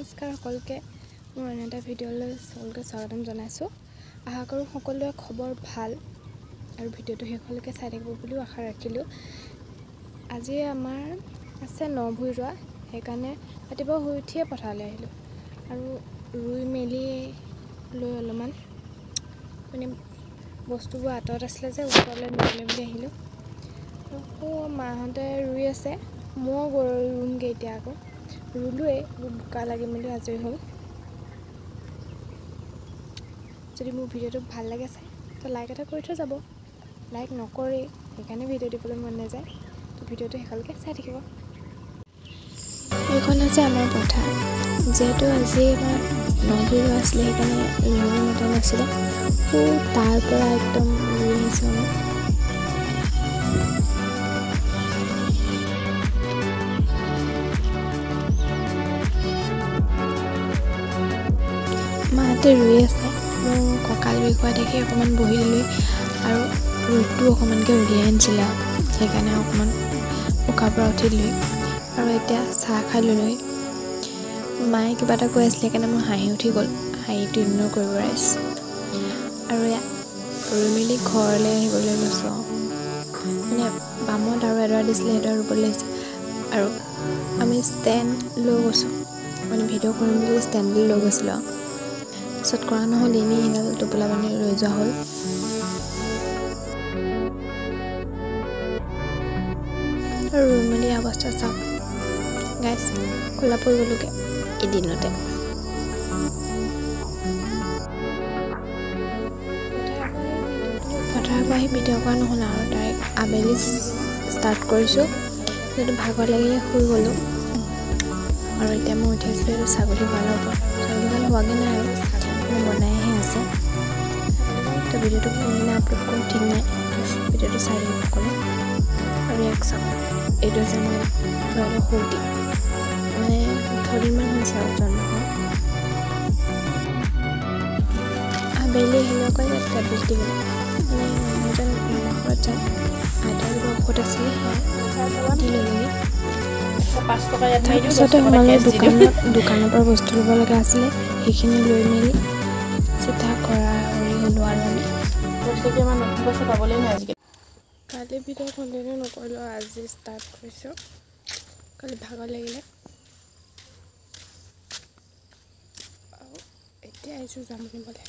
নমস্কাৰ সকলোকে মোৰ অন্য এটা ভিডিঅ'লৈ সকলোকে স্বাগতম জনাইছোঁ। আশা কৰোঁ সকলোৰে খবৰ ভাল আৰু ভিডিঅ'টো শেষলৈকে চাই থাকিব বুলিও আশা ৰাখিলোঁ। আজি আমাৰ আছে ন-ভুই ৰোৱা, সেইকাৰণে ৰাতিপুৱা শুই উঠিয়ে পথাৰলৈ আহিলোঁ আৰু ৰুই মেলি লৈ অলপমান মানে বস্তুবোৰ আঁতৰত আছিলে যে ওচৰলৈ নিবলৈ বুলি আহিলোঁ। আকৌ মাহঁতে ৰুই আছে, মই ৰুমগৈ এতিয়া। আকৌ ৰুলোৱেই, বোকা লাগি মেলি আজৰি হ'ল। যদি মোৰ ভিডিঅ'টো ভাল লাগে চাই তো লাইক এটা কৰি থৈ যাব। লাইক নকৰেই, সেইকাৰণে ভিডিঅ' দিবলৈ মন নাযায়। তো ভিডিঅ'টো শেষলৈকে চাই থাকিব। এইখন হৈছে আমাৰ পথাৰ। যিহেতু আজি আমাৰ ন-ভুই ৰোৱা আছিলে, সেইকাৰণে ৰোৱনী মতা নাছিলে। তাৰ পৰা একদম ৰুই আহিছোঁ আমি। মাহঁতে ৰুই আছে, মোৰ কঁকাল বিষোৱা দেখি অকণমান বহি দিলোঁ আৰু ৰ'দটো অকণমানকৈ উলিয়াই আনিছিলে, সেইকাৰণে অকণমান উশাৰ পৰা উঠি দিলোঁ আৰু এতিয়া চাহ খাই ল'লোঁ। মায়ে কিবা এটা কৈ আছিলে, সেইকাৰণে মোৰ হাঁহি উঠি গ'ল, হাঁহিটো ইগন'ৰ কৰিব আহিছোঁ আৰু এয়া ৰুই মেলি ঘৰলৈ আহিবলৈ লৈছোঁ। মানে বামত আৰু এডৰা দিছিলে, সেইডৰা ৰুবলৈ আহিছোঁ আৰু আমি ষ্টেণ্ড লৈ গৈছোঁ, মানে ভিডিঅ' কৰিম বুলি ষ্টেণ্ডলৈ লৈ গৈছিলোঁ। তাৰপিছত কৰা নহ'ল, এনেই সেইডাল টোপোলা বান্ধি লৈ যোৱা হ'ল। আৰু ৰুই মেলি অৱস্থা চাওক গাইছ, ক'লা পৰি গ'লোগৈ এদিনতে। পথাৰৰ পৰা আহি ভিডিঅ' কৰা নহ'ল আৰু ডাইৰেক্ট আবেলি ষ্টাৰ্ট কৰিছোঁ। যিহেতু ভাগৰ লাগিলে শুই গ'লোঁ আৰু এতিয়া মই উঠি আছিলোঁ এইটো ছাগলী গঁৰালৰ ওপৰত। ছাগলী গঁৰাল হোৱাগৈ নাই আৰু বনাইহে আছে। তো ভিডিঅ'টো কোনদিনা আপলোড কৰোঁ ঠিক নাই, ভিডিঅ'টো চাই দিব সকলোৱে। আৰু ইয়াক চাওক, এইটো হৈছে মই ঘৰলৈ সৰুটি, মানে 18 দিনমান হৈছে আৰু জন্ম হোৱা। আবেলি আহিলোঁ আকৌ ইয়াত টেবলেট দিবলৈ, মানে মানুহজন ঘৰত যায়, আইতাৰ কিবা ঔষধ আছিলে সেয়া দি ল'লোহি। তাৰপিছতে সোমালোঁ দোকানৰ পৰা বস্তু ল'ব লগা আছিলে, সেইখিনি লৈ মেলি চিধা কৰা কৰি হ'লোঁ আৰু আমি। কালি ভিডিঅ' কণ্টিনিউ নকৰিলোঁ, আজি ষ্টাৰ্ট কৰিছোঁ। কালি ভাগৰ লাগিলে আৰু এতিয়া আহিছোঁ জাম আনিবলৈ।